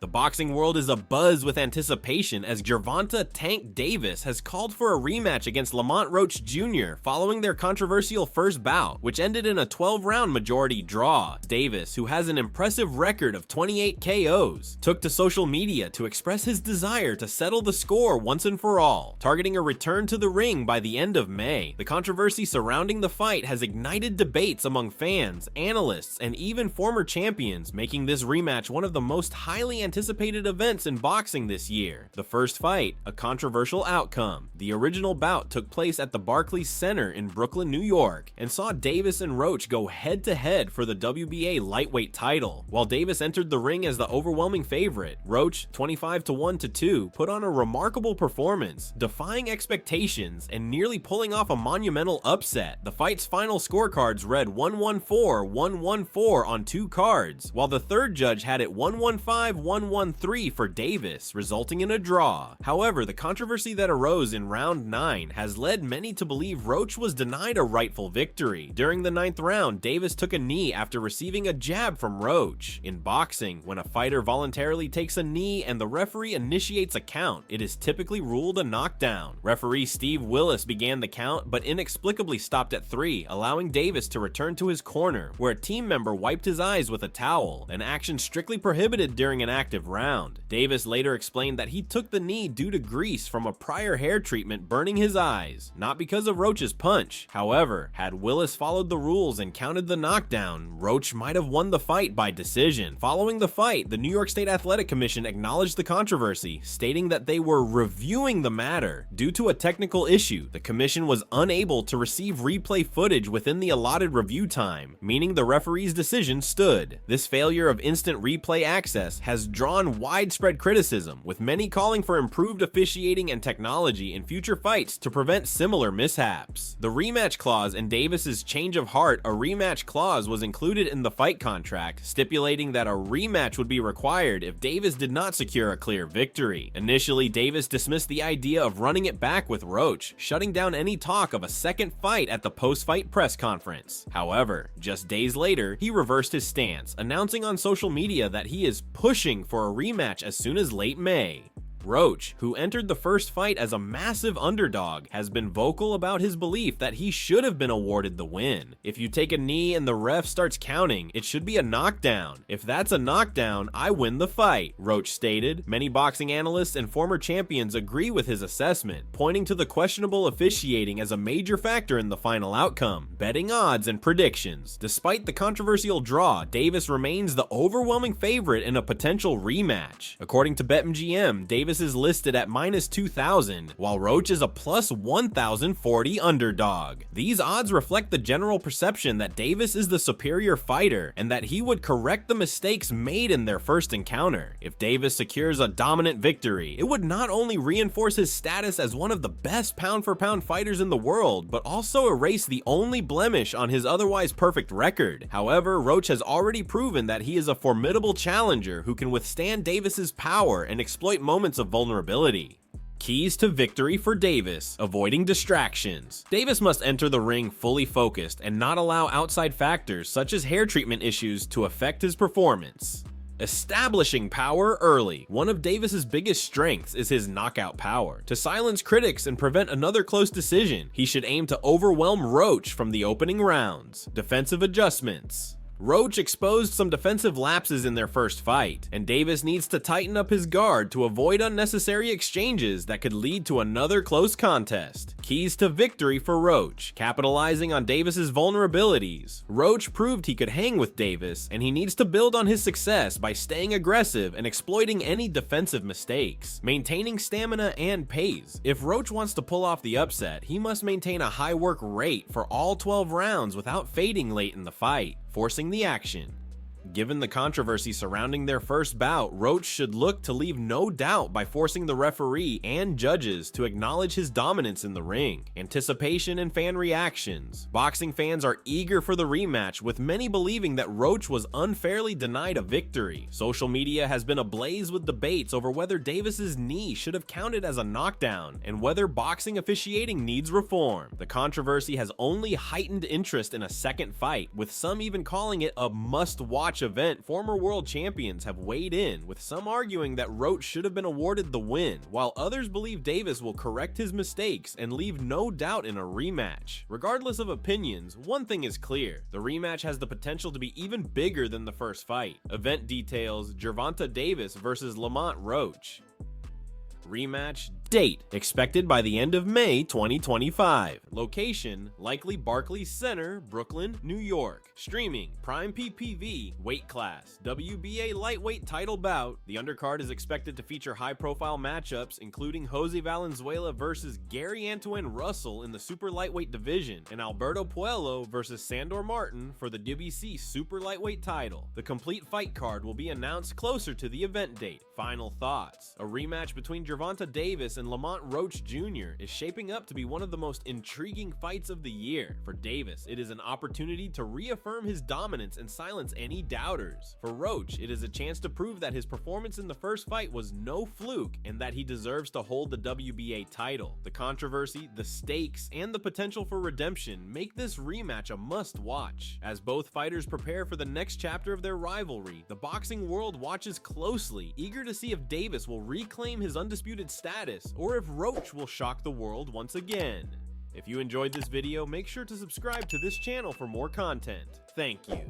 The boxing world is abuzz with anticipation as Gervonta "Tank" Davis has called for a rematch against Lamont Roach Jr. following their controversial first bout, which ended in a 12-round majority draw. Davis, who has an impressive record of 28 KOs, took to social media to express his desire to settle the score once and for all, targeting a return to the ring by the end of May. The controversy surrounding the fight has ignited debates among fans, analysts, and even former champions, making this rematch one of the most highly anticipated events in boxing this year. The first fight, a controversial outcome. The original bout took place at the Barclays Center in Brooklyn, New York, and saw Davis and Roach go head-to-head for the WBA lightweight title. While Davis entered the ring as the overwhelming favorite, Roach, 25-1-2, put on a remarkable performance, defying expectations and nearly pulling off a monumental upset. The fight's final scorecards read 1-1-4, 1-1-4 on 2 cards, while the third judge had it 1-1-5, 1-1-3 for Davis, resulting in a draw. However, the controversy that arose in round 9 has led many to believe Roach was denied a rightful victory. During the 9th round, Davis took a knee after receiving a jab from Roach. In boxing, when a fighter voluntarily takes a knee and the referee initiates a count, it is typically ruled a knockdown. Referee Steve Willis began the count, but inexplicably stopped at 3, allowing Davis to return to his corner, where a team member wiped his eyes with a towel, an action strictly prohibited during an active round. Davis later explained that he took the knee due to grease from a prior hair treatment burning his eyes, not because of Roach's punch. However, had Willis followed the rules and counted the knockdown, Roach might have won the fight by decision. Following the fight, the New York State Athletic Commission acknowledged the controversy, stating that they were reviewing the matter. Due to a technical issue, the commission was unable to receive replay footage within the allotted review time, meaning the referee's decision stood. This failure of instant replay access has drawn widespread criticism, with many calling for improved officiating and technology in future fights to prevent similar mishaps. The rematch clause in Davis's change of heart, a rematch clause was included in the fight contract, stipulating that a rematch would be required if Davis did not secure a clear victory. Initially, Davis dismissed the idea of running it back with Roach, shutting down any talk of a second fight at the post-fight press conference. However, just days later, he reversed his stance, announcing on social media that he is pushing for a rematch as soon as late May. Roach, who entered the first fight as a massive underdog, has been vocal about his belief that he should have been awarded the win. "If you take a knee and the ref starts counting, it should be a knockdown. If that's a knockdown, I win the fight," Roach stated. Many boxing analysts and former champions agree with his assessment, pointing to the questionable officiating as a major factor in the final outcome. Betting odds and predictions. Despite the controversial draw, Davis remains the overwhelming favorite in a potential rematch. According to BetMGM, Davis is listed at -2,000, while Roach is a +1,040 underdog. These odds reflect the general perception that Davis is the superior fighter and that he would correct the mistakes made in their first encounter. If Davis secures a dominant victory, it would not only reinforce his status as one of the best pound-for-pound fighters in the world, but also erase the only blemish on his otherwise perfect record. However, Roach has already proven that he is a formidable challenger who can withstand Davis's power and exploit moments of vulnerability. Keys to victory for Davis: avoiding distractions. Davis must enter the ring fully focused and not allow outside factors such as hair treatment issues to affect his performance. Establishing power early. One of Davis's biggest strengths is his knockout power. To silence critics and prevent another close decision, he should aim to overwhelm Roach from the opening rounds. Defensive adjustments. Roach exposed some defensive lapses in their first fight, and Davis needs to tighten up his guard to avoid unnecessary exchanges that could lead to another close contest. Keys to victory for Roach: capitalizing on Davis's vulnerabilities. Roach proved he could hang with Davis, and he needs to build on his success by staying aggressive and exploiting any defensive mistakes. Maintaining stamina and pace. If Roach wants to pull off the upset, he must maintain a high work rate for all 12 rounds without fading late in the fight, forcing the action. Given the controversy surrounding their first bout, Roach should look to leave no doubt by forcing the referee and judges to acknowledge his dominance in the ring. Anticipation and fan reactions. Boxing fans are eager for the rematch, with many believing that Roach was unfairly denied a victory. Social media has been ablaze with debates over whether Davis's knee should have counted as a knockdown and whether boxing officiating needs reform. The controversy has only heightened interest in a second fight, with some even calling it a must-watch rematch event, former world champions have weighed in, with some arguing that Roach should have been awarded the win, while others believe Davis will correct his mistakes and leave no doubt in a rematch. Regardless of opinions, one thing is clear: the rematch has the potential to be even bigger than the first fight. Event details: Gervonta Davis versus Lamont Roach. Rematch date expected by the end of May 2025. Location likely Barclays Center, Brooklyn, New York. Streaming Prime PPV. Weight class WBA lightweight title bout. The undercard is expected to feature high-profile matchups including Jose Valenzuela versus Gary Antoine Russell in the super lightweight division, and Alberto Puello versus Sandor Martin for the WBC super lightweight title. The complete fight card will be announced closer to the event date. Final thoughts: a rematch between Gervonta Davis and Lamont Roach Jr. is shaping up to be one of the most intriguing fights of the year. For Davis, it is an opportunity to reaffirm his dominance and silence any doubters. For Roach, it is a chance to prove that his performance in the first fight was no fluke and that he deserves to hold the WBA title. The controversy, the stakes, and the potential for redemption make this rematch a must-watch. As both fighters prepare for the next chapter of their rivalry, the boxing world watches closely, eager to see if Davis will reclaim his undisputed status or if Roach will shock the world once again. If you enjoyed this video, make sure to subscribe to this channel for more content. Thank you.